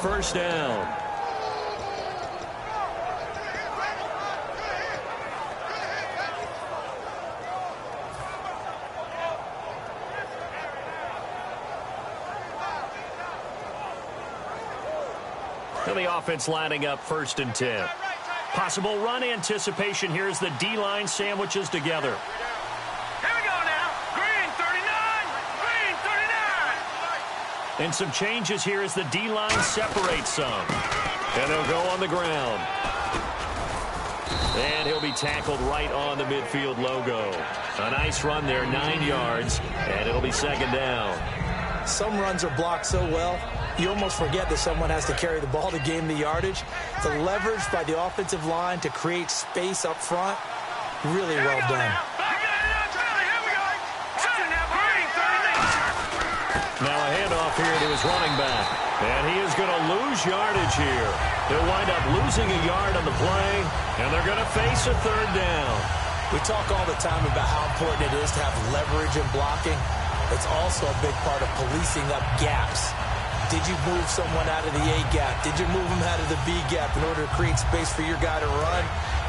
First down. And the offense lining up 1st and 10. Possible run anticipation. Here's the D-line sandwiches together. Here we go now. Green 39. Green 39. And some changes here as the D-line separates some. And they'll go on the ground. And he'll be tackled right on the midfield logo. A nice run there, 9 yards, and it'll be 2nd down. Some runs are blocked so well, you almost forget that someone has to carry the ball to gain the yardage. The leverage by the offensive line to create space up front, really well done. Now a handoff here to his running back. And he is going to lose yardage here. He'll wind up losing a yard on the play, and they're going to face a 3rd down. We talk all the time about how important it is to have leverage in blocking. It's also a big part of policing up gaps. Did you move someone out of the A gap? Did you move them out of the B gap in order to create space for your guy to run?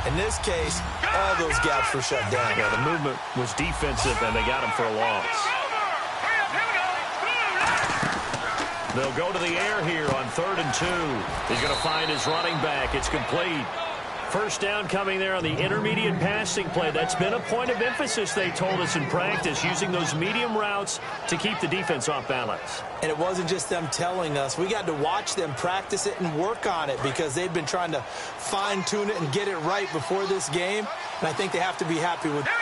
In this case, all those gaps were shut down. Yeah, the movement was defensive, and they got him for a loss. They'll go to the air here on 3rd and 2. He's going to find his running back. It's complete. First down coming there on the intermediate passing play. That's been a point of emphasis, they told us in practice, using those medium routes to keep the defense off balance. And it wasn't just them telling us. We got to watch them practice it and work on it because they've been trying to fine-tune it and get it right before this game. And I think they have to be happy with it.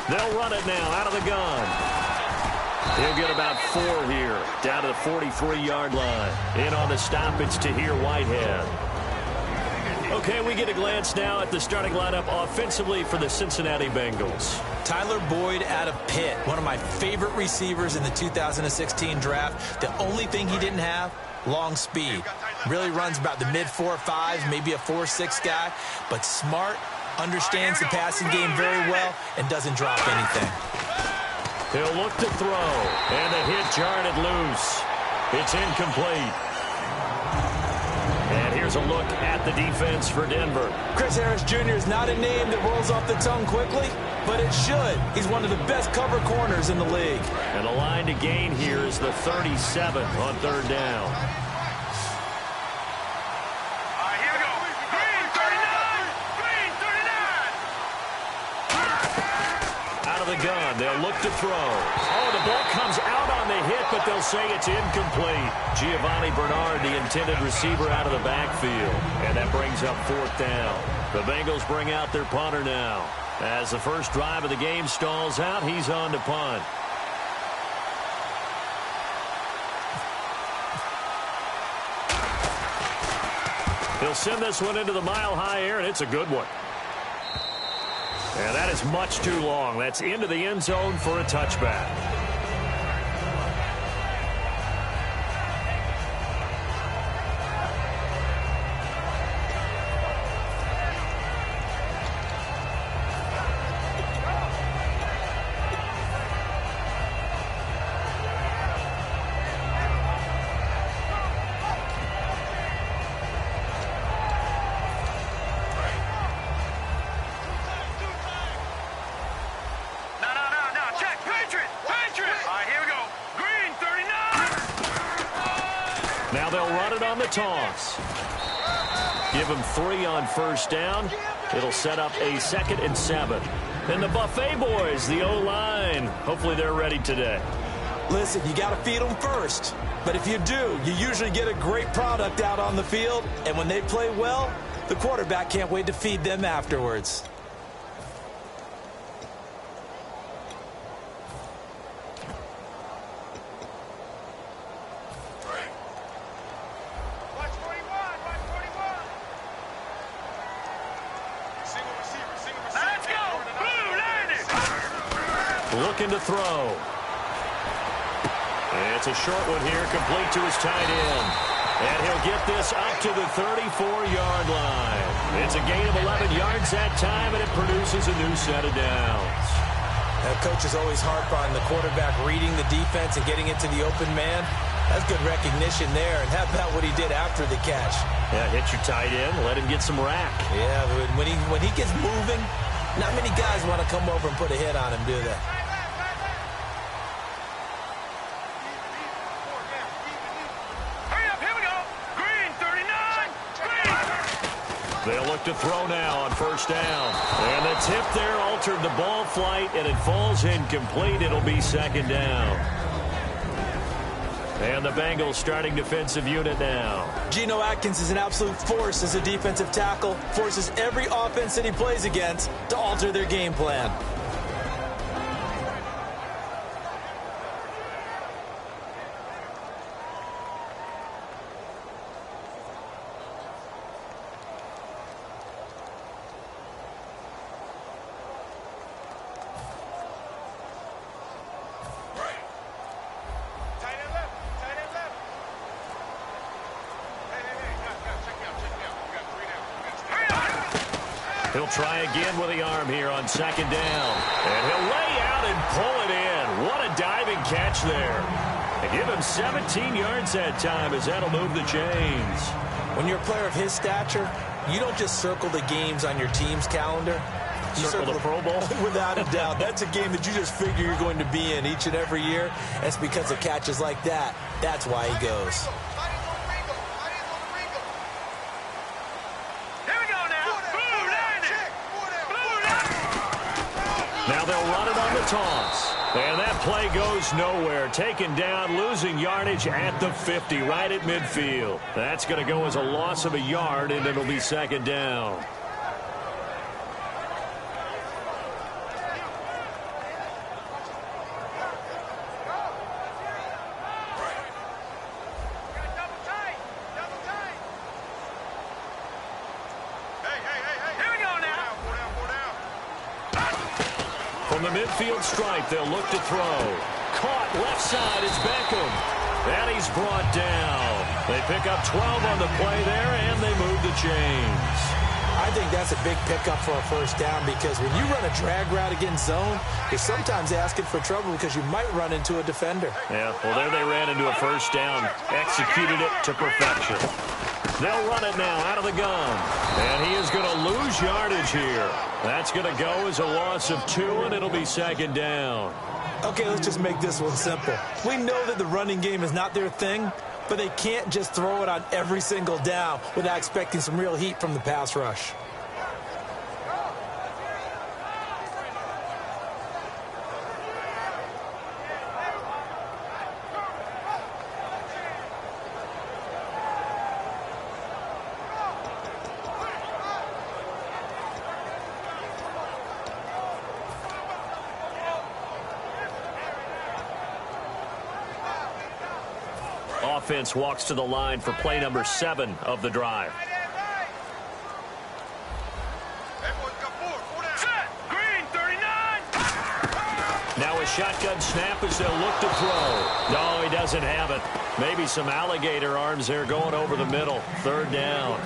They'll run it now out of the gun. He'll get about 4 here, down to the 43-yard line. In on the stop, it's Tahir Whitehead. Okay, we get a glance now at the starting lineup offensively for the Cincinnati Bengals. Tyler Boyd out of Pitt, one of my favorite receivers in the 2016 draft. The only thing he didn't have, long speed. Really runs about the mid-4.5s, maybe a 4.6 guy, but smart, understands the passing game very well, and doesn't drop anything. He'll look to throw, and the hit jarred it loose. It's incomplete. And here's a look at the defense for Denver. Chris Harris Jr. is not a name that rolls off the tongue quickly, but it should. He's one of the best cover corners in the league. And the line to gain here is the 37 on 3rd down. The gun. They'll look to throw. Oh, the ball comes out on the hit, but they'll say it's incomplete. Giovanni Bernard, the intended receiver, out of the backfield. And that brings up 4th down. The Bengals bring out their punter now. As the first drive of the game stalls out, he's on to punt. He'll send this one into the mile-high air, and it's a good one. And that is much too long. That's into the end zone for a touchback. Now they'll run it on the toss. Give him 3 on 1st down. It'll set up a 2nd and 7. And the Buffet boys, the O-line, hopefully they're ready today. Listen, you got to feed them first. But if you do, you usually get a great product out on the field. And when they play well, the quarterback can't wait to feed them afterwards. Looking to throw. It's a short one here, complete to his tight end. And he'll get this up to the 34-yard line. It's a gain of 11 yards that time, and it produces a new set of downs. Now, coach is always harp on the quarterback reading the defense and getting into the open man. That's good recognition there. And how about what he did after the catch? Yeah, hit your tight end, let him get some rack. Yeah, when he gets moving, not many guys want to come over and put a hit on him, do they? Hurry up, here we go. Green, 39. Green. They'll look to throw now on first down. And the tip there altered the ball flight, and it falls incomplete. It'll be second down. And the Bengals starting defensive unit now. Geno Atkins is an absolute force as a defensive tackle. Forces every offense that he plays against to alter their game plan. He'll try again with the arm here on second down. And he'll lay out and pull it in. What a diving catch there. And give him 17 yards that time as that'll move the chains. When you're a player of his stature, you don't just circle the games on your team's calendar. You circle the Pro Bowl? Without a doubt. That's a game that you just figure you're going to be in each and every year. That's because of catches like that. That's why he goes. Now they'll run it on the toss. And that play goes nowhere. Taken down, losing yardage at the 50, right at midfield. That's going to go as a loss of a yard, and it'll be second down. From the midfield stripe, they'll look to throw. Caught left side is Beckham. And he's brought down. They pick up 12 on the play there, and they move the chains. I think that's a big pickup for a first down because when you run a drag route against zone, you're sometimes asking for trouble because you might run into a defender. Yeah, well, there they ran into a first down. Executed it to perfection. They'll run it now out of the gun. And he is going to lose yardage here. That's going to go as a loss of 2, and it'll be second down. Okay, let's just make this one simple. We know that the running game is not their thing, but they can't just throw it on every single down without expecting some real heat from the pass rush. Offense walks to the line for play number 7 of the drive. Green, 39. Now a shotgun snap as they'll look to throw. No, he doesn't have it. Maybe some alligator arms there going over the middle. Third down.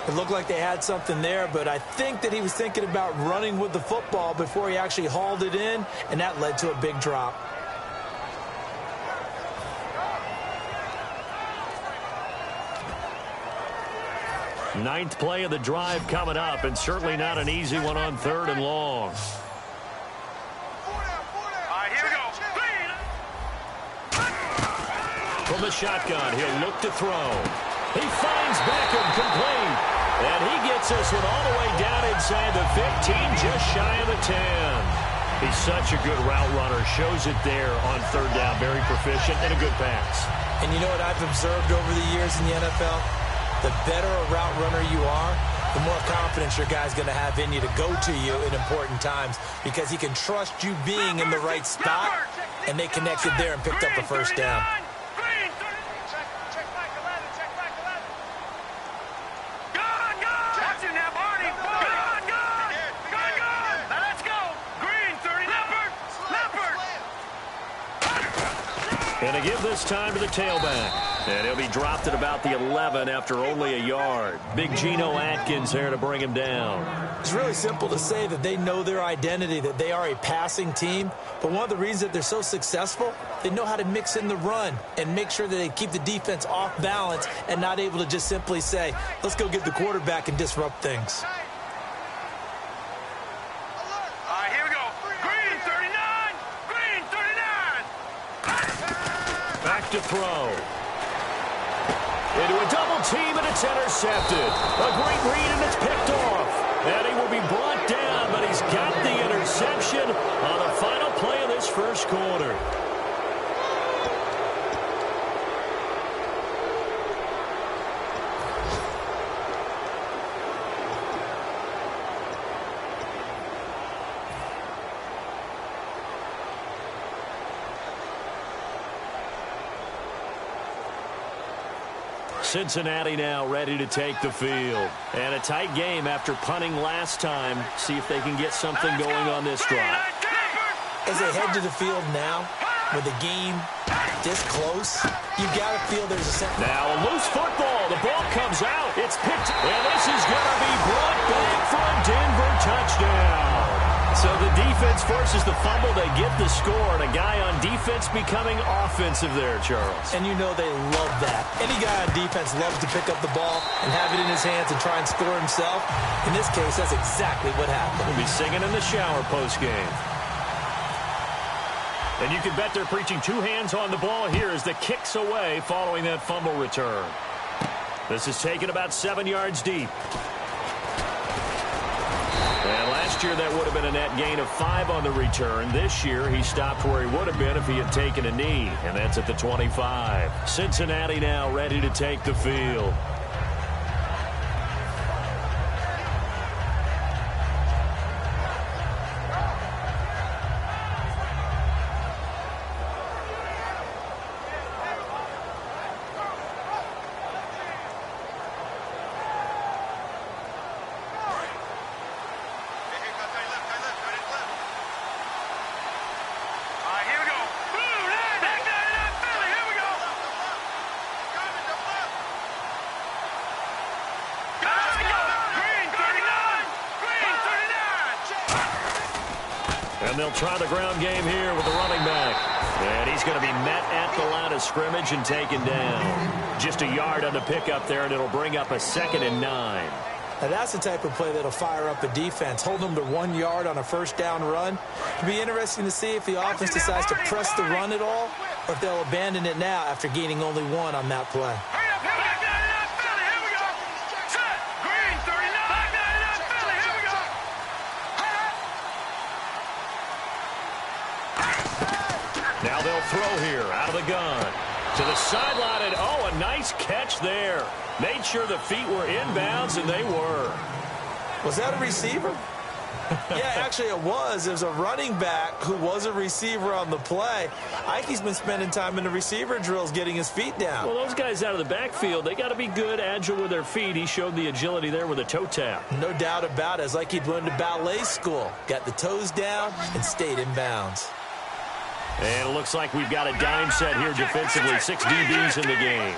It looked like they had something there, but I think that he was thinking about running with the football before he actually hauled it in, and that led to a big drop. Ninth play of the drive coming up, and certainly not an easy one on 3rd and long. All right, here we go. From the shotgun, he'll look to throw. He finds Beckham complete. And he gets this one all the way down inside the 15, just shy of the 10. He's such a good route runner. Shows it there on 3rd down. Very proficient and a good pass. And you know what I've observed over the years in the NFL? The better a route runner you are, the more confidence your guy's going to have in you to go to you in important times because he can trust you being in the right spot, and they connected there and picked up a first down. And Going to give this time to the tailback. And he'll be dropped at about the 11 after only a yard. Big Geno Atkins there to bring him down. It's really simple to say that they know their identity, that they are a passing team. But one of the reasons that they're so successful, they know how to mix in the run and make sure that they keep the defense off balance and not able to just simply say, let's go get the quarterback and disrupt things. Back to throw. Into a double team, and it's intercepted. A great read, and it's picked off. And he will be brought down, but he's got the interception on the final play of this first quarter. Cincinnati now ready to take the field. And a tight game after punting last time. See if they can get something going on this drive. As they head to the field now, with the game this close, you got to feel there's a sense. Now a loose football. The ball comes out. It's picked. And this is going to be brought back for a Denver touchdown. So the defense forces the fumble. They get the score, and a guy on defense becoming offensive there, Charles. And you know they love that. Any guy on defense loves to pick up the ball and have it in his hands and try and score himself. In this case, that's exactly what happened. He'll be singing in the shower post-game. And you can bet they're preaching two hands on the ball here as the kick's away following that fumble return. This is taken about 7 yards deep. And last year that would have been a net gain of 5 on the return. This year he stopped where he would have been if he had taken a knee, and that's at the 25. Cincinnati now ready to take the field. And they'll try the ground game here with the running back. And he's going to be met at the line of scrimmage and taken down. Just a yard on the pickup there, and it'll bring up a 2nd and 9. Now that's the type of play that'll fire up a defense. Hold them to 1 yard on a first down run. It'll be interesting to see if the offense decides to press the run at all, or if they'll abandon it now after gaining only 1 on that play. Now they'll throw here out of the gun. To the sideline, and oh, a nice catch there. Made sure the feet were inbounds, and they were. Was that a receiver? Yeah, actually it was. It was a running back who was a receiver on the play. Ike's been spending time in the receiver drills getting his feet down. Well, those guys out of the backfield, they got to be good, agile with their feet. He showed the agility there with a toe tap. No doubt about it. It's like he'd learned to ballet school. Got the toes down and stayed in bounds. And it looks like we've got a dime set here defensively. 6 DBs in the game.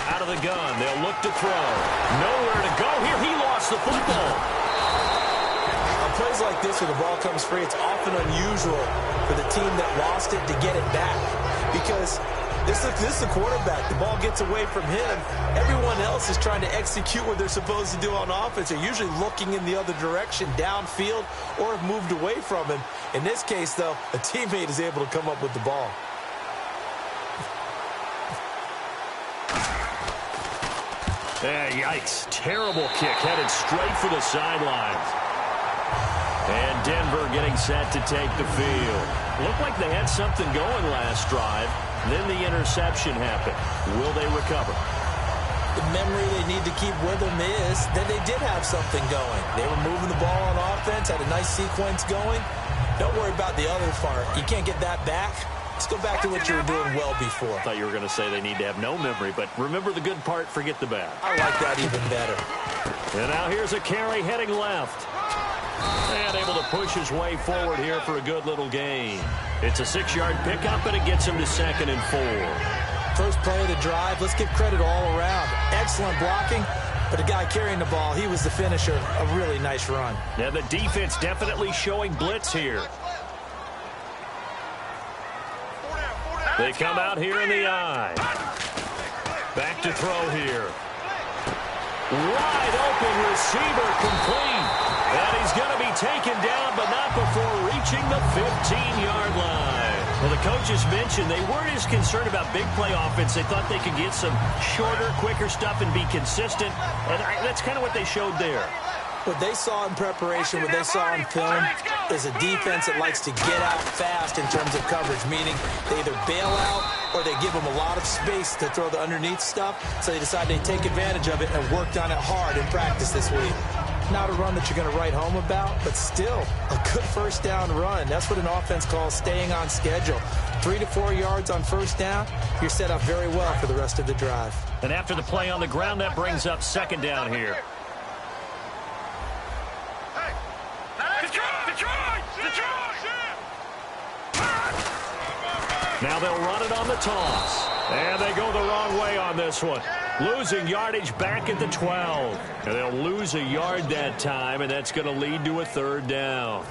Out of the gun. They'll look to throw. Nowhere to go here. He lost the football. On plays like this where the ball comes free, it's often unusual for the team that lost it to get it back. Because this is the quarterback. The ball gets away from him. Everyone else is trying to execute what they're supposed to do on offense. They're usually looking in the other direction, downfield, or have moved away from him. In this case, though, a teammate is able to come up with the ball. Yikes. Terrible kick headed straight for the sidelines. And Denver getting set to take the field. Looked like they had something going last drive. Then the interception happened. Will they recover? The memory they need to keep with them is that they did have something going. They were moving the ball on offense, had a nice sequence going. Don't worry about the other part. You can't get that back. Let's go back to what you were doing well before. I thought you were going to say they need to have no memory, but remember the good part, forget the bad. I like that even better. And now here's a carry heading left. And able to push his way forward here for a good little gain. It's a 6-yard pickup, and it gets him to 2nd and 4. First play of the drive, let's give credit all around. Excellent blocking, but the guy carrying the ball, he was the finisher. A really nice run. And the defense definitely showing blitz here. They come out here in the eye. Back to throw here. Wide open receiver, complete. And he's going to be taken down, but not before reaching the 15-yard line. Well, the coaches mentioned they weren't as concerned about big play offense. They thought they could get some shorter, quicker stuff and be consistent. And that's kind of what they showed there. What they saw in preparation, what they saw on film, is a defense that likes to get out fast in terms of coverage, meaning they either bail out or they give them a lot of space to throw the underneath stuff, so they decide they take advantage of it and worked on it hard in practice this week. Not a run that you're going to write home about, but still a good first down run. That's what an offense calls staying on schedule. 3 to 4 yards on first down, you're set up very well for the rest of the drive. And after the play on the ground, that brings up 2nd down here. Now they'll run it on the toss. And they go the wrong way on this one. Losing yardage back at the 12. And they'll lose a yard that time, and that's going to lead to a 3rd down.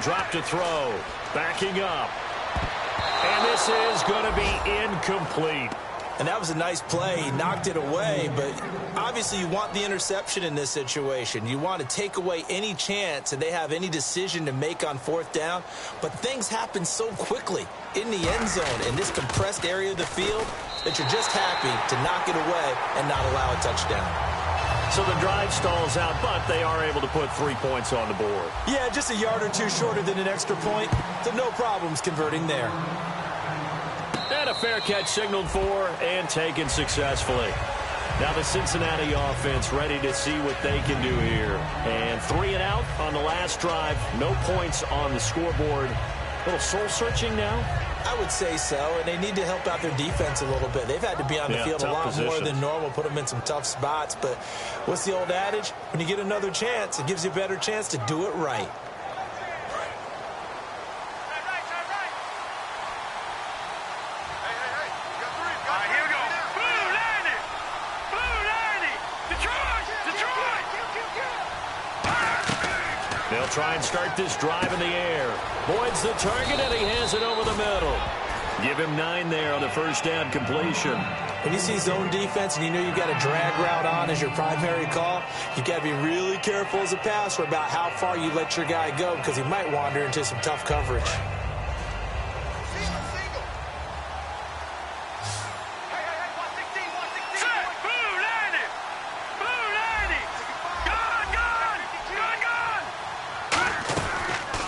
Drop to throw. Backing up. And this is going to be incomplete. And that was a nice play. He knocked it away, but obviously you want the interception in this situation. You want to take away any chance and they have any decision to make on 4th down. But things happen so quickly in the end zone in this compressed area of the field that you're just happy to knock it away and not allow a touchdown. So the drive stalls out, but they are able to put 3 points on the board. Yeah, just a yard or two shorter than an extra point, so no problems converting there. And a fair catch signaled for and taken successfully. Now the Cincinnati offense ready to see what they can do here. And 3 and out on the last drive. No points on the scoreboard. A little soul-searching now? I would say so, and they need to help out their defense a little bit. They've had to be on the field a lot more than normal, put them in some tough spots. But what's the old adage? When you get another chance, it gives you a better chance to do it right. They'll try and start this drive in the air. Boyd's the target, and he has it over the middle. Give him 9 there on the first down completion. When you see zone defense and you know you've got a drag route on as your primary call, you've got to be really careful as a passer about how far you let your guy go because he might wander into some tough coverage.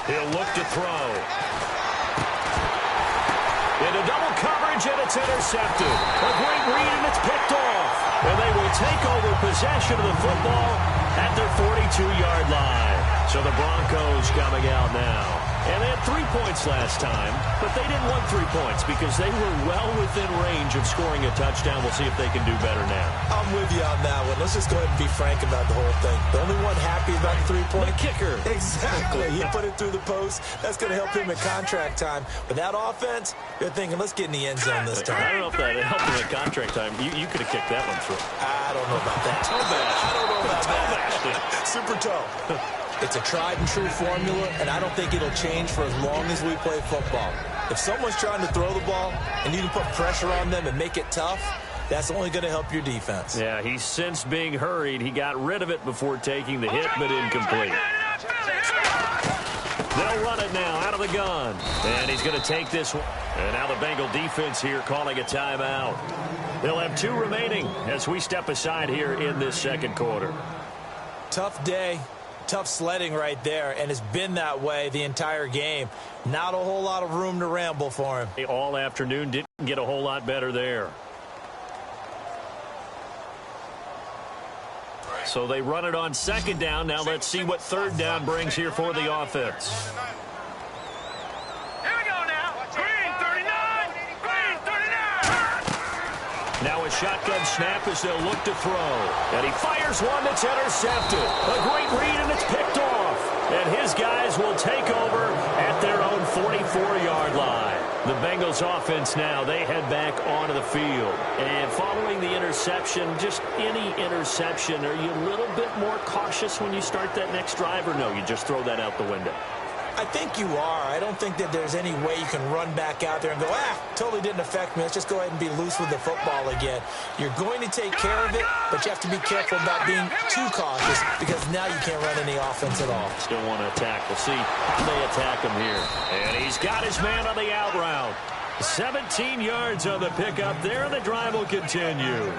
He'll look to throw. Into double coverage, and it's intercepted. A great read, and it's picked off. And they will take over possession of the football at their 42-yard line. So the Broncos coming out now. And they had 3 points last time, but they didn't want 3 points because they were well within range of scoring a touchdown. We'll see if they can do better now. I'm with you on that one. Let's just go ahead and be frank about the whole thing. The only one happy about the 3-point? The kicker. Exactly. He put it through the post. That's going to help him at contract time. But that offense, you're thinking, let's get in the end zone this time. I don't know if that helped him at contract time. You could have kicked that one through. I don't know about that. Toe bash. I don't know about that. Super toe. It's a tried-and-true formula, and I don't think it'll change for as long as we play football. If someone's trying to throw the ball and you can put pressure on them and make it tough, that's only going to help your defense. Yeah, he's sensed being hurried. He got rid of it before taking the hit, but incomplete. They'll run it now out of the gun. And he's going to take this one. And now the Bengal defense here calling a timeout. They'll have 2 remaining as we step aside here in this second quarter. Tough day. Tough sledding right there, and it's been that way the entire game. Not a whole lot of room to ramble for him. All afternoon didn't get a whole lot better there. So they run it on second down. Now let's see what third down brings here for the offense. Here we go now. Green 39. Green 39. Now a shotgun snap as they'll look to throw. And he fires one that's intercepted. A great read, and it's picked off. And his guys will take over at their own 44-yard line. The Bengals offense now, they head back onto the field. And following the interception, just any interception, are you a little bit more cautious when you start that next drive, or no, you just throw that out the window? I think you are. I don't think that there's any way you can run back out there and go, totally didn't affect me. Let's just go ahead and be loose with the football again. You're going to take care of it, but you have to be careful about being too cautious because now you can't run any offense at all. Still want to attack. We'll see how they attack him here. And he's got his man on the out route. 17 yards on the pickup there, and the drive will continue.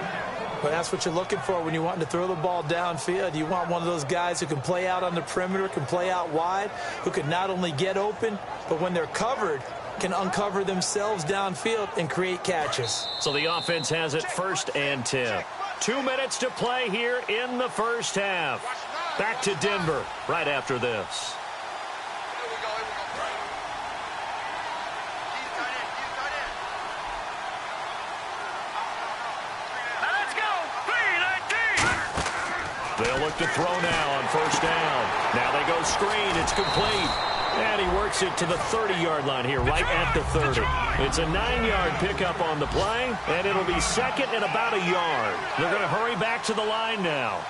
But that's what you're looking for when you're wanting to throw the ball downfield. You want one of those guys who can play out on the perimeter, can play out wide, who can not only get open, but when they're covered, can uncover themselves downfield and create catches. So the offense has it 1st and 10. 2 minutes to play here in the first half. Back to Denver right after this. They'll look to throw now on 1st down. Now they go screen. It's complete. And he works it to the 30-yard line here, right at the 30. It's a 9-yard pickup on the play, and it'll be 2nd and about a yard. They're going to hurry back to the line now.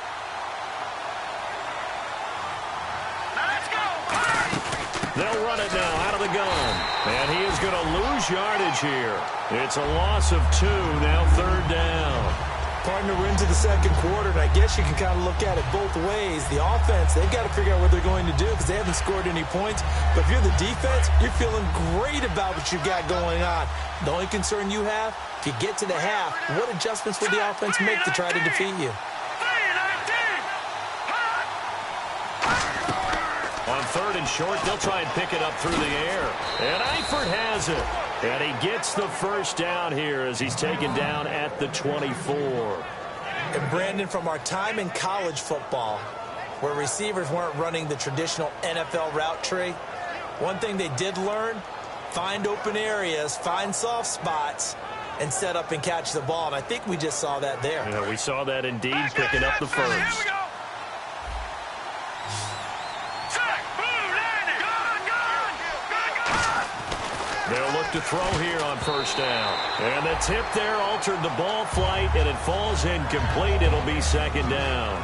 They'll run it now out of the gun. And he is going to lose yardage here. It's a loss of 2, now 3rd down. Partner, we're into the second quarter, and I guess you can kind of look at it both ways. The offense, they've got to figure out what they're going to do because they haven't scored any points. But if you're the defense, you're feeling great about what you've got going on. The only concern you have, if you get to the half, what adjustments will the offense make to try to defeat you? On 3rd and short, they'll try and pick it up through the air. And Eifert has it. And he gets the 1st down here as he's taken down at the 24. And Brandon, from our time in college football, where receivers weren't running the traditional NFL route tree, one thing they did learn, find open areas, find soft spots, and set up and catch the ball. And I think we just saw that there. Yeah, we saw that indeed, picking up the 1st. They'll look to throw here on 1st down. And the tip there altered the ball flight, and it falls incomplete. It'll be 2nd down.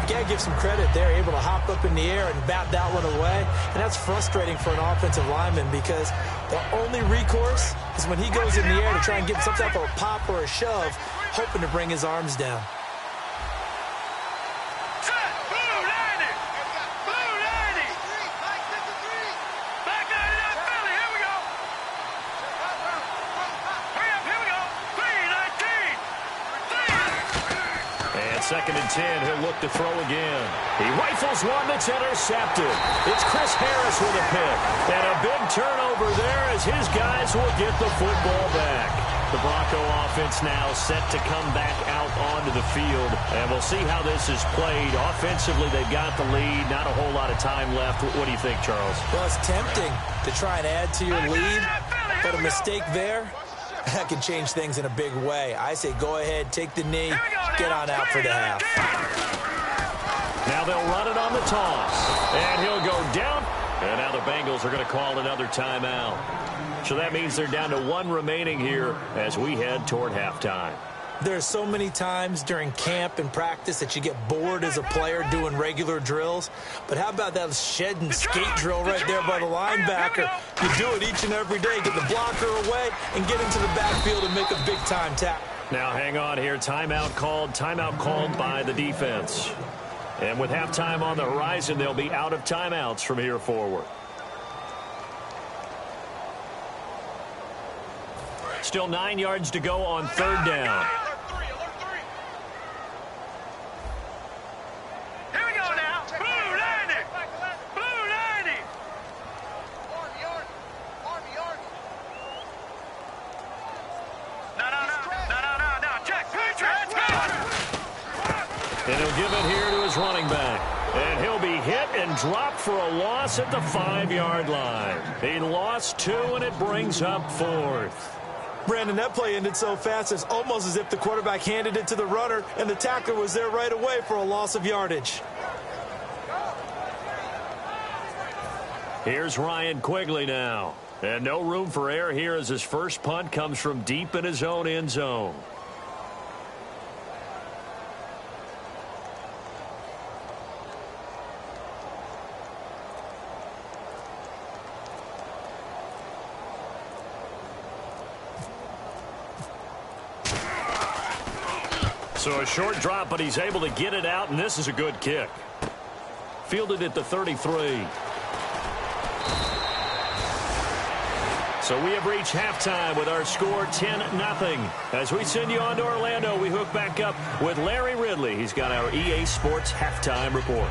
You got to give some credit there, able to hop up in the air and bat that one away. And that's frustrating for an offensive lineman because the only recourse is when he goes in the air to try and get some type of a pop or a shove, hoping to bring his arms down. Second and 10, he'll look to throw again. He rifles one that's intercepted. It's Chris Harris with a pick. And a big turnover there as his guys will get the football back. The Bronco offense now set to come back out onto the field. And we'll see how this is played. Offensively, they've got the lead. Not a whole lot of time left. What do you think, Charles? Well, it's tempting to try and add to your lead. But a mistake there, that can change things in a big way. I say go ahead, take the knee, get on out for the half. Now they'll run it on the toss. And he'll go down. And now the Bengals are going to call another timeout. So that means they're down to 1 remaining here as we head toward halftime. There are so many times during camp and practice that you get bored as a player doing regular drills. But how about that shed and skate drill right there by the linebacker? You do it each and every day. Get the blocker away and get into the backfield and make a big-time tackle. Now hang on here. Timeout called by the defense. And with halftime on the horizon, they'll be out of timeouts from here forward. Still 9 yards to go on 3rd down. Here we go now. And he'll give it here to his running back. And he'll be hit and dropped for a loss at the 5-yard line. He lost 2, and it brings up 4th. Brandon, that play ended so fast, it's almost as if the quarterback handed it to the runner, and the tackler was there right away for a loss of yardage. Here's Ryan Quigley now. And no room for error here as his first punt comes from deep in his own end zone. So a short drop, but he's able to get it out, and this is a good kick. Fielded at the 33. So we have reached halftime with our score 10-0. As we send you on to Orlando, we hook back up with Larry Ridley. He's got our EA Sports halftime report.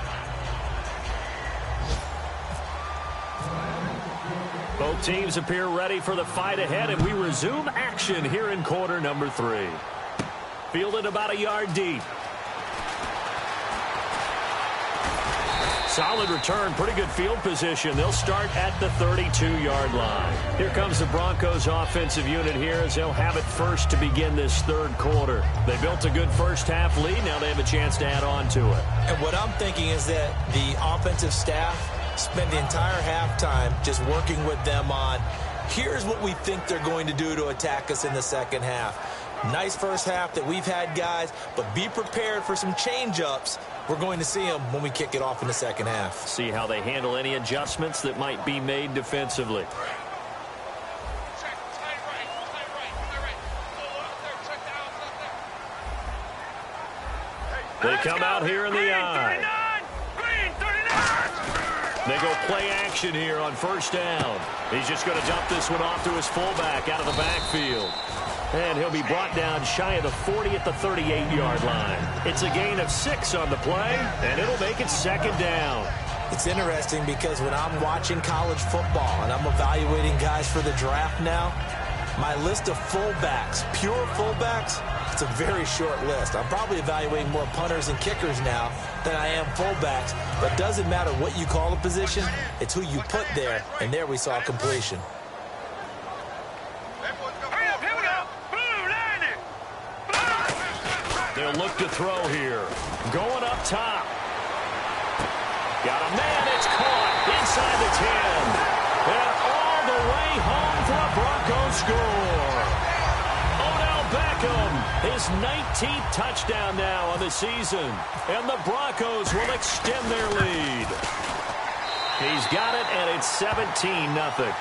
Both teams appear ready for the fight ahead, and we resume action here in quarter number 3. Fielded about a yard deep. Solid return, pretty good field position. They'll start at the 32-yard line. Here comes the Broncos offensive unit here as they'll have it first to begin this third quarter. They built a good first-half lead. Now they have a chance to add on to it. And what I'm thinking is that the offensive staff spent the entire halftime just working with them on, here's what we think they're going to do to attack us in the second half. Nice first half that we've had, guys, but be prepared for some change-ups. We're going to see them when we kick it off in the second half. See how they handle any adjustments that might be made defensively. They come out here in the eye. They go play action here on first down. He's just going to dump this one off to his fullback out of the backfield. And he'll be brought down shy of the 40 at the 38-yard line. It's a gain of 6 on the play, and it'll make it second down. It's interesting because when I'm watching college football and I'm evaluating guys for the draft now, my list of fullbacks, pure fullbacks, it's a very short list. I'm probably evaluating more punters and kickers now than I am fullbacks. But it doesn't matter what you call a position, it's who you put there, and there we saw completion. They'll look to throw here. Going up top. Got a man. It's caught inside the 10. And all the way home for a Broncos score. Odell Beckham, his 19th touchdown now on the season. And the Broncos will extend their lead. He's got it, and it's 17-0.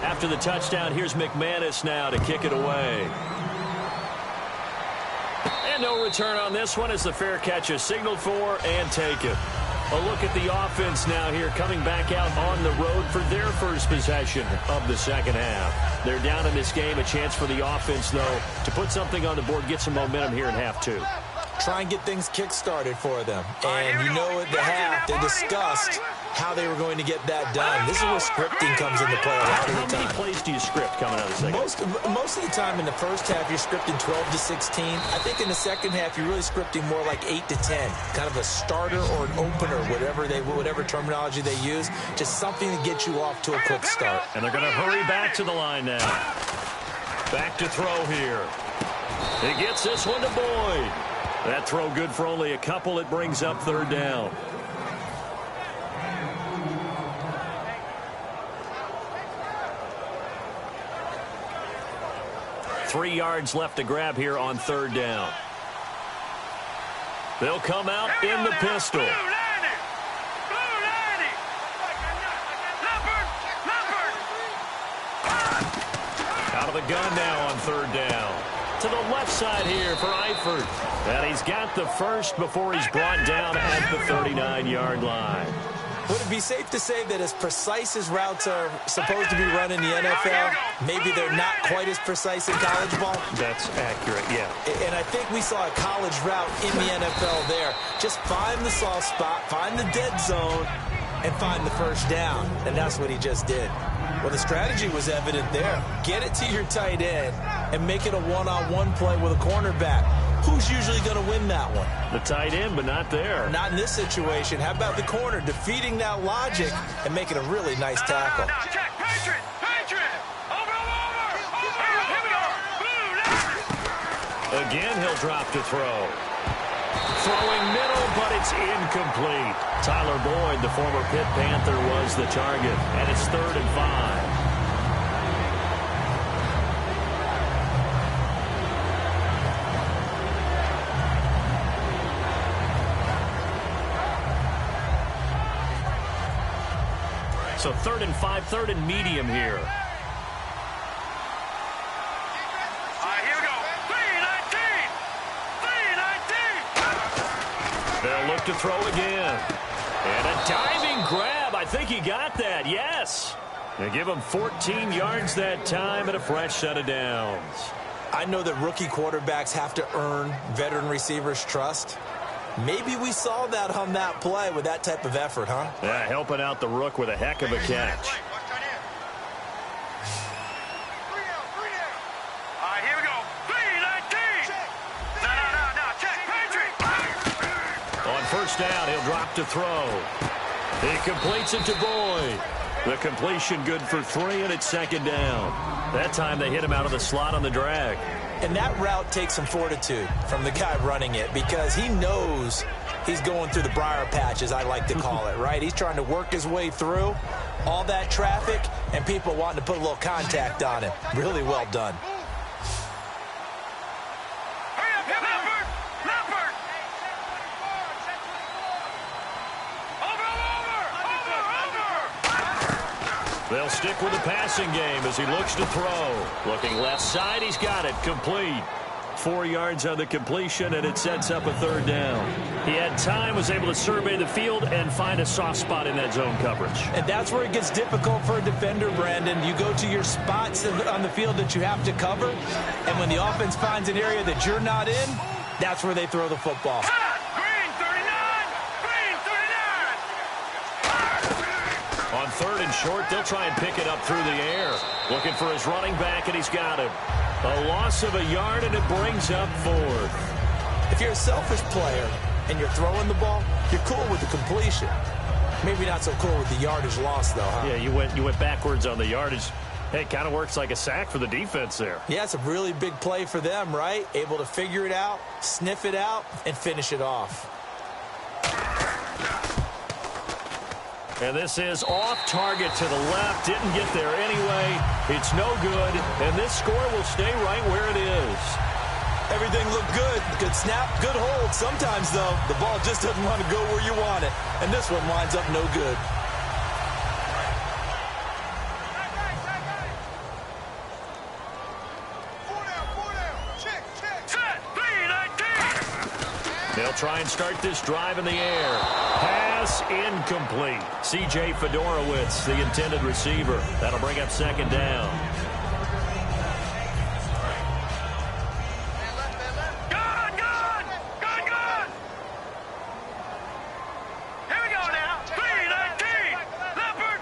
After the touchdown, here's McManus now to kick it away. And no return on this one as the fair catch is signaled for and taken. A look at the offense now here coming back out on the road for their first possession of the second half. They're down in this game. A chance for the offense, though, to put something on the board, get some momentum here in half 2. Try and get things kick-started for them. And you know at the half, they discussed how they were going to get that done. This is where scripting comes into play a lot of the time. How many plays do you script coming out of the second? Most of the time in the first half, you're scripting 12 to 16. I think in the second half, you're really scripting more like 8 to 10. Kind of a starter or an opener, whatever terminology they use. Just something to get you off to a quick start. And they're going to hurry back to the line now. Back to throw here. He gets this one to Boyd. That throw good for only a couple. It brings up third down. Three yards left to grab here on third down. They'll come out in the pistol. Out of the gun now on third down. To the left side here for Eifert. And he's got the first before he's brought down at the 39-yard line. Would it be safe to say that as precise as routes are supposed to be run in the NFL, maybe they're not quite as precise in college ball? That's accurate, yeah. And I think we saw a college route in the NFL there. Just find the soft spot, find the dead zone, and find the first down. And that's what he just did. Well, the strategy was evident there. Get it to your tight end and make it a one-on-one play with a cornerback. Who's usually going to win that one? The tight end, but not there. Not in this situation. How about the corner defeating that logic and making a really nice tackle? Now, check. Patriot! Patriot! Over! Here we go! Blue! Again, he'll drop to throw. Throwing middle, but it's incomplete. Tyler Boyd, the former Pitt Panther, was the target, and it's 3rd and 5. So 3rd and 5, 3rd and medium here. All right, here we go. 3-19! They'll look to throw again. And a diving grab. I think he got that, yes. They give him 14 yards that time and a fresh set of downs. I know that rookie quarterbacks have to earn veteran receivers' trust. Maybe we saw that on that play with that type of effort, huh? Yeah, helping out the rook with a heck of a catch. All right, here we go. 3-19! No, check. Patriot! On first down, he'll drop to throw. He completes it to Boyd. The completion good for 3, and it's 2nd down. That time they hit him out of the slot on the drag. And that route takes some fortitude from the guy running it because he knows he's going through the briar patch, as I like to call it, right? He's trying to work his way through all that traffic and people wanting to put a little contact on him. Really well done. Hurry up, Leopard! Over! They'll stick with the passing game as he looks to throw. Looking left side, he's got it. Complete. 4 yards on the completion, and it sets up a 3rd down. He had time, was able to survey the field and find a soft spot in that zone coverage. And that's where it gets difficult for a defender, Brandon. You go to your spots on the field that you have to cover, and when the offense finds an area that you're not in, that's where they throw the football. Green 39! Green 39! On 3rd and short, they'll try and pick it up through the air. Looking for his running back, and he's got him. A loss of a yard, and it brings up 4th. If you're a selfish player and you're throwing the ball, you're cool with the completion. Maybe not so cool with the yardage loss, though, huh? Yeah, you went backwards on the yardage. Hey, it kind of works like a sack for the defense there. Yeah, it's a really big play for them, right? Able to figure it out, sniff it out, and finish it off. And this is off target to the left. Didn't get there anyway. It's no good. And this score will stay right where it is. Everything looked good. Good snap, good hold. Sometimes, though, the ball just doesn't want to go where you want it. And this one winds up no good. They'll try and start this drive in the air. Pass incomplete. C.J. Fedorowicz, the intended receiver. That'll bring up 2nd down. Gone! Here we go now. 3-19! Leopard!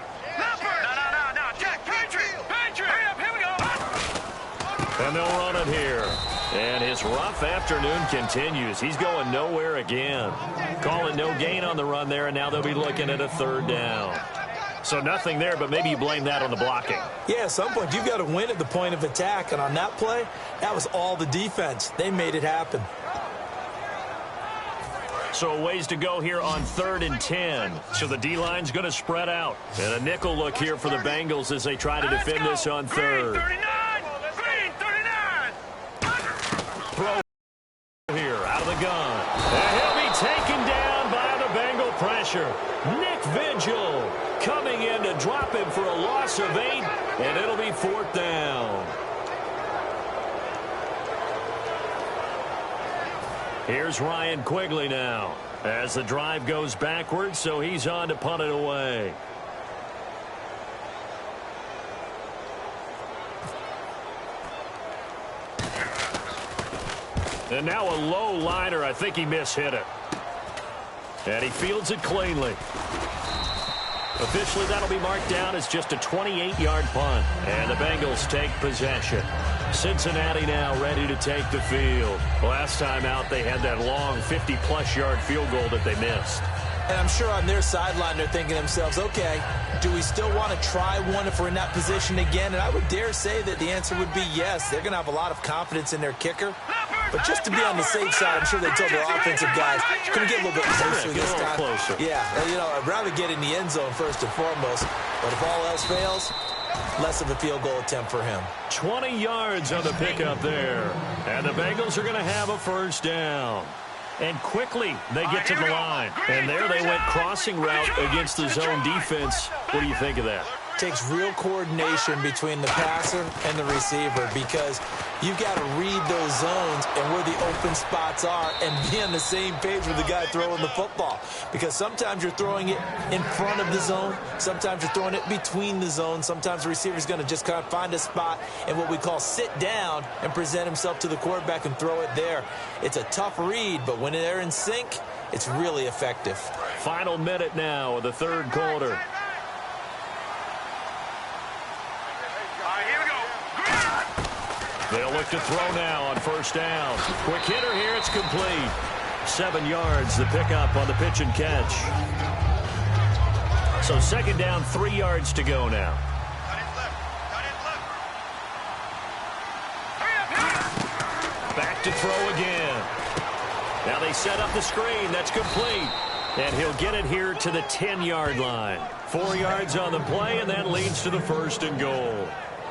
No, check. Patriot! Hurry up, here we go. And they'll run it here. And his rough afternoon continues. He's going nowhere again. Calling no gain on the run there, and now they'll be looking at a 3rd down. So nothing there, but maybe you blame that on the blocking. Yeah, at some point, you've got to win at the point of attack. And on that play, that was all the defense. They made it happen. So a ways to go here on 3rd and 10. So the D-line's going to spread out. And a nickel look here for the Bengals as they try to defend this on 3rd. Green 39! Throw here out of the gun. And he'll be taken down by the Bengal pressure. Nick Vigil coming in to drop him for a loss of 8, and it'll be 4th down. Here's Ryan Quigley now as the drive goes backwards, so he's on to punt it away. And now a low liner. I think he mishit it. And he fields it cleanly. Officially, that'll be marked down as just a 28-yard punt. And the Bengals take possession. Cincinnati now ready to take the field. Last time out, they had that long 50-plus yard field goal that they missed. And I'm sure on their sideline they're thinking to themselves, okay, do we still want to try one if we're in that position again? And I would dare say that the answer would be yes. They're going to have a lot of confidence in their kicker. But just to be on the safe side, I'm sure they told their offensive guys, going to get a little bit closer this time. Closer. Yeah, you know, I'd rather get in the end zone first and foremost. But if all else fails, less of a field goal attempt for him. 20 yards on the pickup there. And the Bengals are going to have a first down. And quickly, they get to the line. And there they went crossing route against the zone defense. What do you think of that? Takes real coordination between the passer and the receiver because you've got to read those zones and where the open spots are and be on the same page with the guy throwing the football. Because sometimes you're throwing it in front of the zone. Sometimes you're throwing it between the zones. Sometimes the receiver's going to just kind of find a spot and what we call sit down and present himself to the quarterback and throw it there. It's a tough read, but when they're in sync, it's really effective. Final minute now of the third quarter. They'll look to throw now on first down. Quick hitter here, it's complete. 7 yards, the pickup on the pitch and catch. So second down, 3 yards to go now. Back to throw again. Now they set up the screen, that's complete. And he'll get it here to the 10-yard line. 4 yards on the play, and that leads to the first and goal.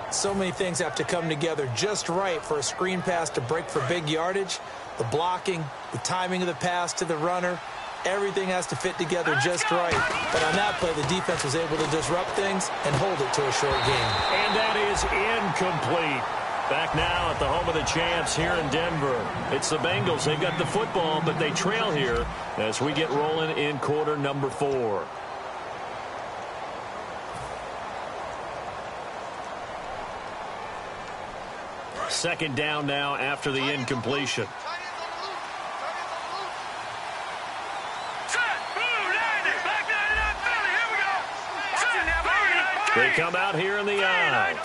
So many things have to come together just right for a screen pass to break for big yardage. The blocking, the timing of the pass to the runner, everything has to fit together just right. But on that play, the defense was able to disrupt things and hold it to a short game. And that is incomplete. Back now at the home of the champs here in Denver. It's the Bengals. They've got the football, but they trail here as we get rolling in quarter number 4. Second down now after the incompletion. They come out here in the eye.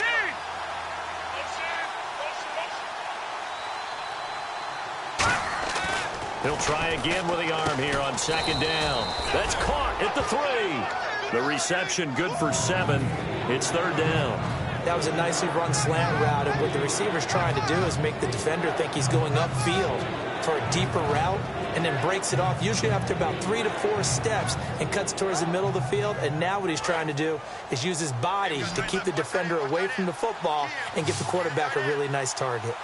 He'll try again with the arm here on second down. That's caught at the 3. The reception good for 7. It's third down. That was a nicely run slant route, and what the receiver's trying to do is make the defender think he's going upfield for a deeper route and then breaks it off, usually after about 3 to 4 steps, and cuts towards the middle of the field. And now what he's trying to do is use his body to keep the defender away from the football and give the quarterback a really nice target.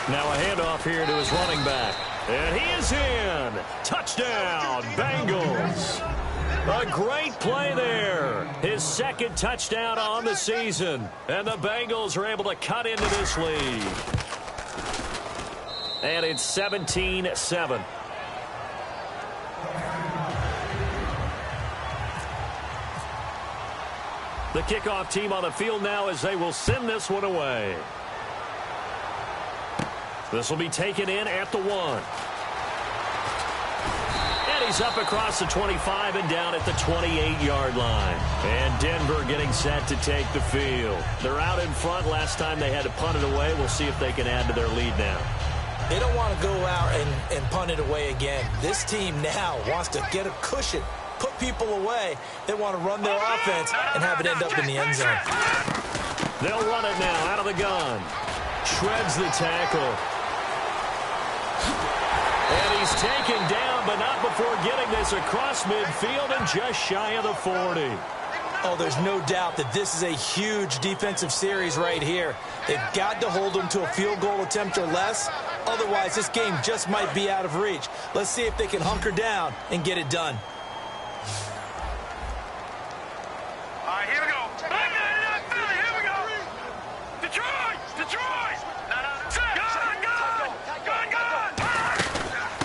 Now a handoff here to his running back. And he is in. Touchdown, Bengals. A great play there. His second touchdown on the season. And the Bengals are able to cut into this lead. And it's 17-7. The kickoff team on the field now as they will send this one away. This will be taken in at the 1. And he's up across the 25 and down at the 28-yard line. And Denver getting set to take the field. They're out in front. Last time they had to punt it away. We'll see if they can add to their lead now. They don't want to go out and punt it away again. This team now wants to get a cushion, put people away. They want to run their offense and have it end up in the end zone. They'll run it now out of the gun. Shreds the tackle. And he's taken down, but not before getting this across midfield and just shy of the 40. Oh, there's no doubt that this is a huge defensive series right here. They've got to hold them to a field goal attempt or less. Otherwise, this game just might be out of reach. Let's see if they can hunker down and get it done. All right, here we go. Here we go. Detroit!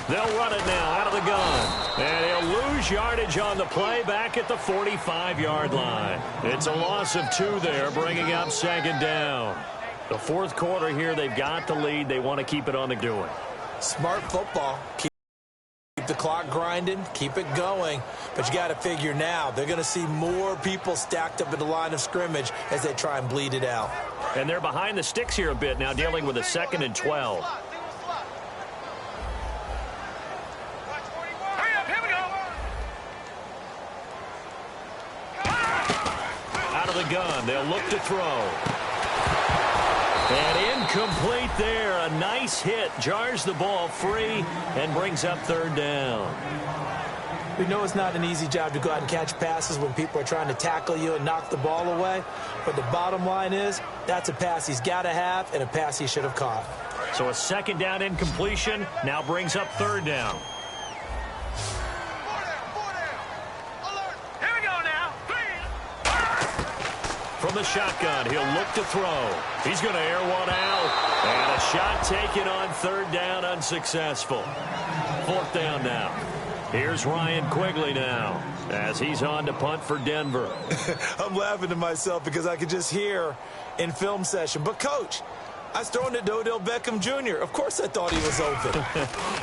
They'll run it now out of the gun. And he'll lose yardage on the play back at the 45-yard line. It's a loss of 2 there, bringing up second down. The fourth quarter here, they've got the lead. They want to keep it on the doing. Smart football. Keep the clock grinding, keep it going. But you got to figure now, they're going to see more people stacked up at the line of scrimmage as they try and bleed it out. And they're behind the sticks here a bit now, dealing with a 2nd and 12. Out of the gun, they'll look to throw. And incomplete there. A nice hit. Jars the ball free and brings up 3rd down. We know it's not an easy job to go out and catch passes when people are trying to tackle you and knock the ball away. But the bottom line is, that's a pass he's got to have and a pass he should have caught. So a 2nd down incompletion now brings up 3rd down. From the shotgun, he'll look to throw. He's going to air one out. And a shot taken on 3rd down, unsuccessful. 4th down now. Here's Ryan Quigley now as he's on to punt for Denver. I'm laughing to myself because I could just hear in film session, but Coach, I was throwing to Odell Beckham Jr. Of course I thought he was open.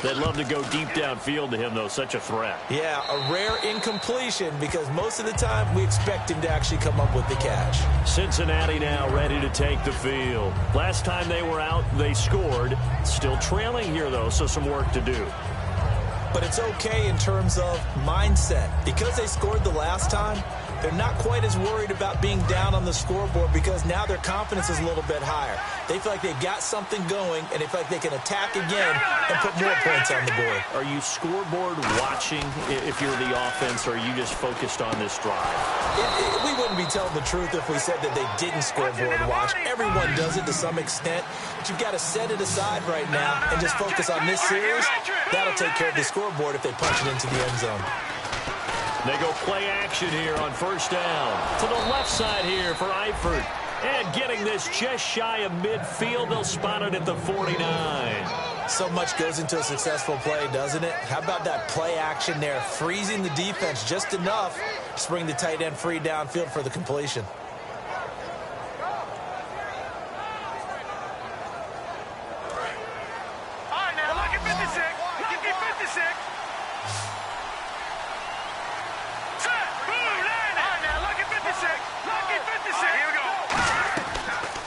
They'd love to go deep downfield to him, though. Such a threat. Yeah, a rare incompletion because most of the time we expect him to actually come up with the catch. Cincinnati now ready to take the field. Last time they were out, they scored. Still trailing here, though, so some work to do. But it's okay in terms of mindset. Because they scored the last time, they're not quite as worried about being down on the scoreboard because now their confidence is a little bit higher. They feel like they've got something going, and they feel like they can attack again and put more points on the board. Are you scoreboard watching if you're the offense, or are you just focused on this drive? We wouldn't be telling the truth if we said that they didn't scoreboard watch. Everyone does it to some extent, but you've got to set it aside right now and just focus on this series. That'll take care of the scoreboard if they punch it into the end zone. They go play action here on 1st down. To the left side here for Eifert. And getting this just shy of midfield, they'll spot it at the 49. So much goes into a successful play, doesn't it? How about that play action there, freezing the defense just enough to bring the tight end free downfield for the completion. All right, now, lucky 56. Lucky 56.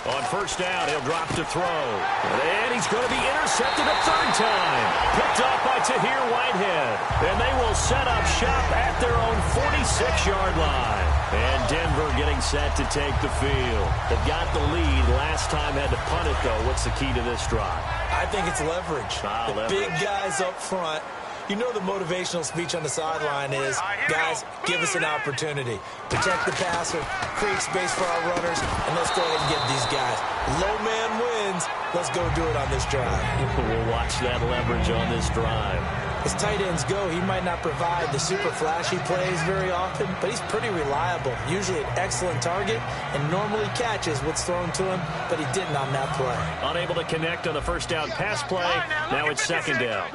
On 1st down, he'll drop to throw. And he's going to be intercepted a 3rd time. Picked off by Tahir Whitehead. And they will set up shop at their own 46-yard line. And Denver getting set to take the field. They've got the lead. Last time had to punt it, though. What's the key to this drive? I think it's leverage. Leverage. Big guys up front. You know the motivational speech on the sideline is, guys, give us an opportunity. Protect the passer, create space for our runners, and let's go ahead and get these guys. Low man wins. Let's go do it on this drive. We'll watch that leverage on this drive. As tight ends go, he might not provide the super flashy plays very often, but he's pretty reliable. Usually an excellent target and normally catches what's thrown to him, but he didn't on that play. Unable to connect on the 1st down pass play. Now it's 2nd down.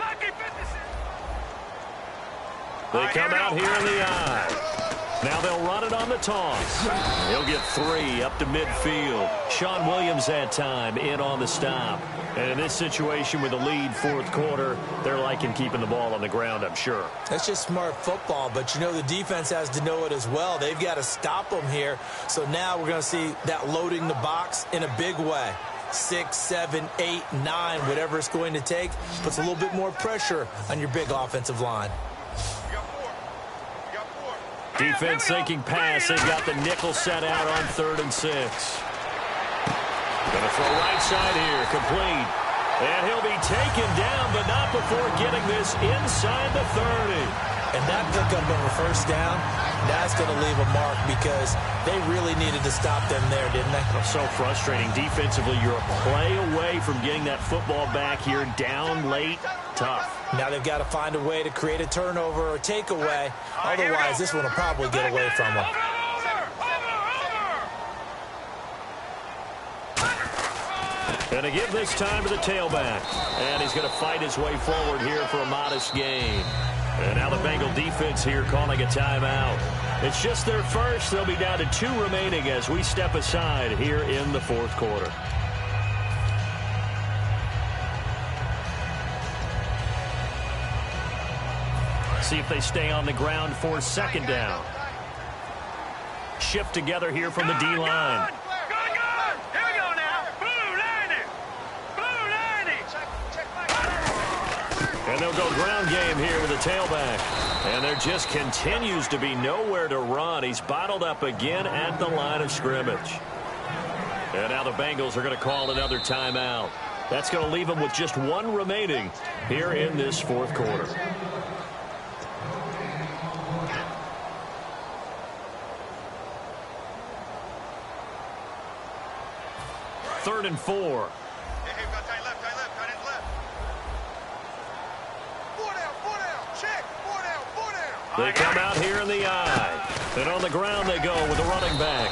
They come out here in the eye. Now they'll run it on the toss. He'll get 3 up to midfield. Sean Williams had time in on the stop. And in this situation with the lead 4th quarter, they're liking keeping the ball on the ground, I'm sure. That's just smart football, but you know the defense has to know it as well. They've got to stop them here. So now we're going to see that loading the box in a big way. 6, 7, 8, 9, whatever it's going to take, puts a little bit more pressure on your big offensive line. Defense thinking pass. They've got the nickel set out on 3rd and 6. Gonna throw right side here. Complete. And he'll be taken down, but not before getting this inside the 30. And that pickup of a 1st down, that's going to leave a mark because they really needed to stop them there, didn't they? So frustrating. Defensively, you're a play away from getting that football back here. Down late. Tough. Now they've got to find a way to create a turnover or takeaway. Otherwise, this one will probably get away from them. And to give this time to the tailback. And he's going to fight his way forward here for a modest gain. And now the Bengal defense here calling a timeout. It's just their first. They'll be down to 2 remaining as we step aside here in the 4th quarter. See if they stay on the ground for second down. Shift together here from the D-line. Here we go now. Blue 90. Blue 90. And they'll go ground game here with the tailback. And there just continues to be nowhere to run. He's bottled up again at the line of scrimmage. And now the Bengals are going to call another timeout. That's going to leave them with just one remaining here in this fourth quarter. Third and 4. Hey, we got tight left, tight left, tight ends left. 4 down, 4 down. Check. 4 down, 4 down. They come out here in the eye. And on the ground they go with the running back.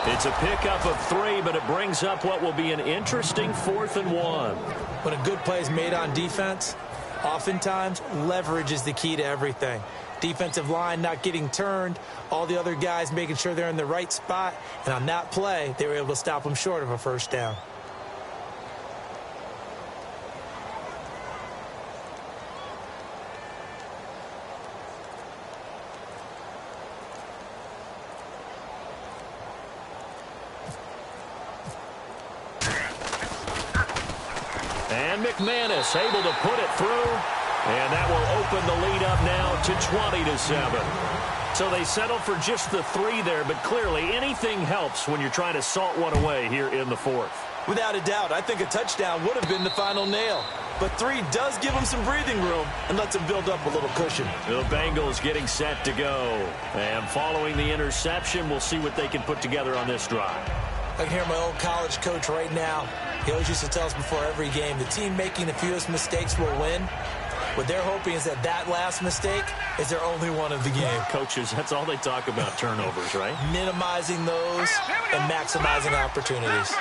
It's a pickup of 3, but it brings up what will be an interesting 4th and 1. When a good play is made on defense, oftentimes leverage is the key to everything. Defensive line not getting turned, all the other guys making sure they're in the right spot, and on that play, they were able to stop them short of a first down. And McManus able to put it through. And that will open the lead up now to 20-7. So they settle for just the 3 there, but clearly anything helps when you're trying to salt one away here in the 4th. Without a doubt, I think a touchdown would have been the final nail. But 3 does give them some breathing room and lets them build up a little cushion. The Bengals getting set to go. And following the interception, we'll see what they can put together on this drive. I can hear my old college coach right now. He always used to tell us before every game, the team making the fewest mistakes will win. What they're hoping is that last mistake is their only one of the game. Coaches, that's all they talk about, turnovers, right? Minimizing those and maximizing opportunities.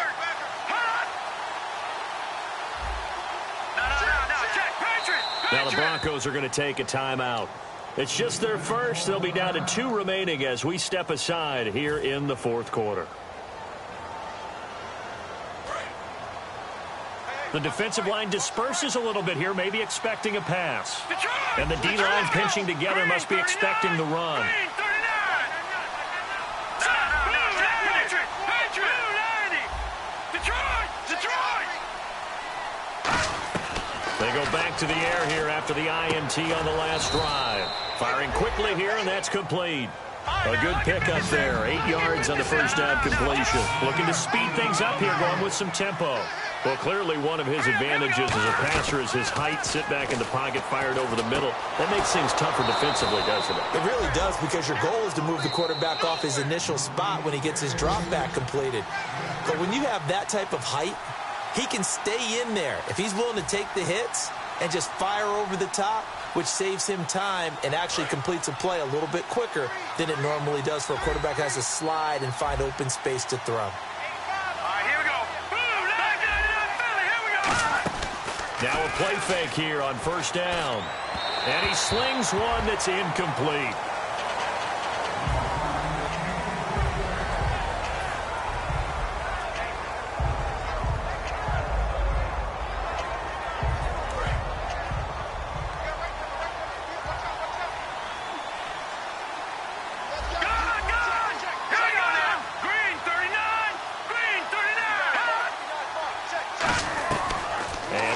Now the Broncos are going to take a timeout. It's just their first. They'll be down to 2 remaining as we step aside here in the 4th quarter. The defensive line disperses a little bit here, maybe expecting a pass. And the D-line pinching together must be expecting the run. They go back to the air here after the INT on the last drive. Firing quickly here, and that's complete. A good pickup there. 8 yards on the first down completion. Looking to speed things up here, going with some tempo. Well, clearly one of his advantages as a passer is his height. Sit back in the pocket, fired over the middle. That makes things tougher defensively, doesn't it? It really does, because your goal is to move the quarterback off his initial spot when he gets his drop back completed. But when you have that type of height, he can stay in there if he's willing to take the hits and just fire over the top, which saves him time and actually completes a play a little bit quicker than it normally does for a quarterback who has to slide and find open space to throw. Now a play fake here on first down. And he slings one that's incomplete.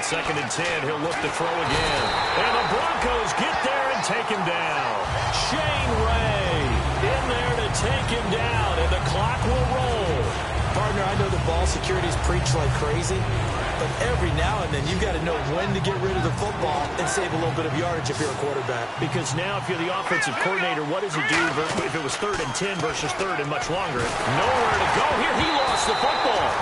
Second and 10, he'll look to throw again. And the Broncos get there and take him down. Shane Ray in there to take him down, and the clock will roll. Partner, I know the ball security's preach like crazy, but every now and then you've got to know when to get rid of the football and save a little bit of yardage if you're a quarterback. Because now if you're the offensive coordinator, what does it do if it was 3rd and 10 versus 3rd and much longer? Nowhere to go here. He lost the football.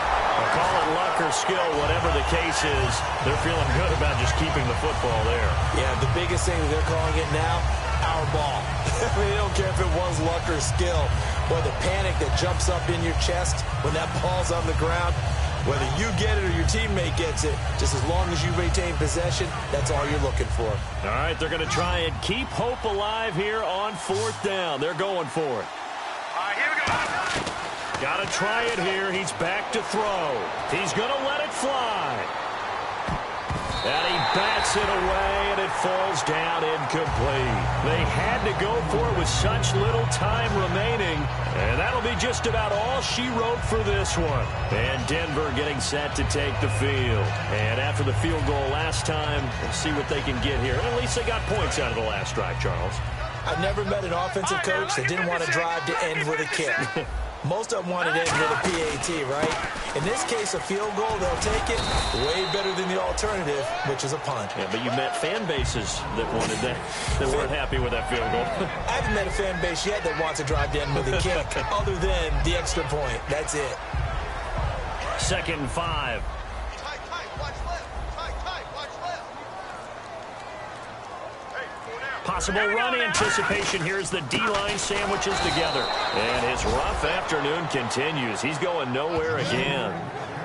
Call it luck or skill, whatever the case is, they're feeling good about just keeping the football there. Yeah, the biggest thing that they're calling it now, our ball. They don't care if it was luck or skill, or the panic that jumps up in your chest when that ball's on the ground. Whether you get it or your teammate gets it, just as long as you retain possession, that's all you're looking for. All right, they're going to try and keep hope alive here on 4th down. They're going for it. All right, here we go. Got to try it here. He's back to throw. He's going to let it fly. And he bats it away, and it falls down incomplete. They had to go for it with such little time remaining, and that'll be just about all she wrote for this one. And Denver getting set to take the field. And after the field goal last time, we'll see what they can get here. And at least they got points out of the last drive, Charles. I've never met an offensive coach that didn't want to drive to end with a kick. Most of them wanted to end with a PAT, right? In this case, a field goal, they'll take it way better than the alternative, which is a punt. Yeah, but you met fan bases that wanted that, that weren't happy with that field goal. I haven't met a fan base yet that wants to drive to end with a kick, other than the extra point. That's it. 2nd and 5. Possible run anticipation here as the D-line sandwiches together. And his rough afternoon continues. He's going nowhere again.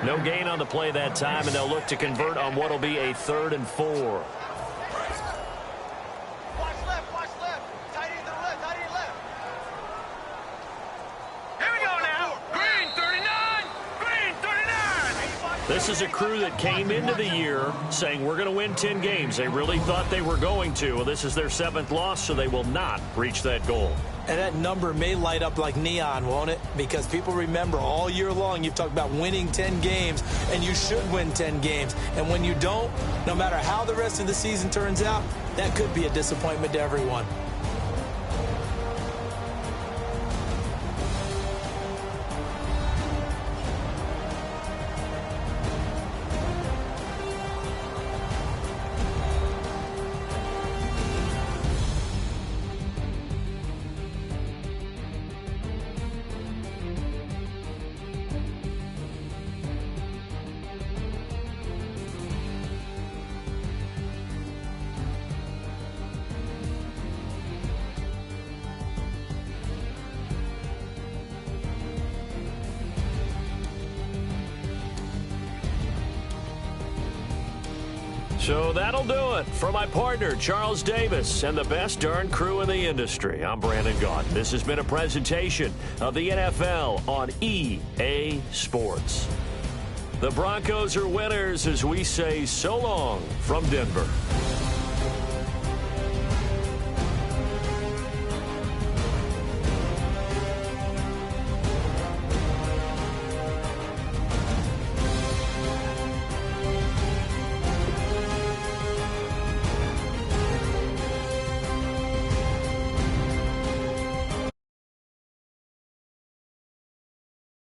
No gain on the play that time, and they'll look to convert on what will be a 3rd and 4. Watch left, watch left. Tight end to the left, tight end left. Here we go now. Green 39, green 39. This is a crew that came into the year saying we're going to win 10 games. They really thought they were going to. Well, this is their 7th loss, so they will not reach that goal. And that number may light up like neon, won't it? Because people remember all year long you've talked about winning 10 games, and you should win 10 games. And when you don't, no matter how the rest of the season turns out, that could be a disappointment to everyone. So that'll do it. For my partner, Charles Davis, and the best darn crew in the industry, I'm Brandon Gaudin. This has been a presentation of the NFL on EA Sports. The Broncos are winners as we say so long from Denver.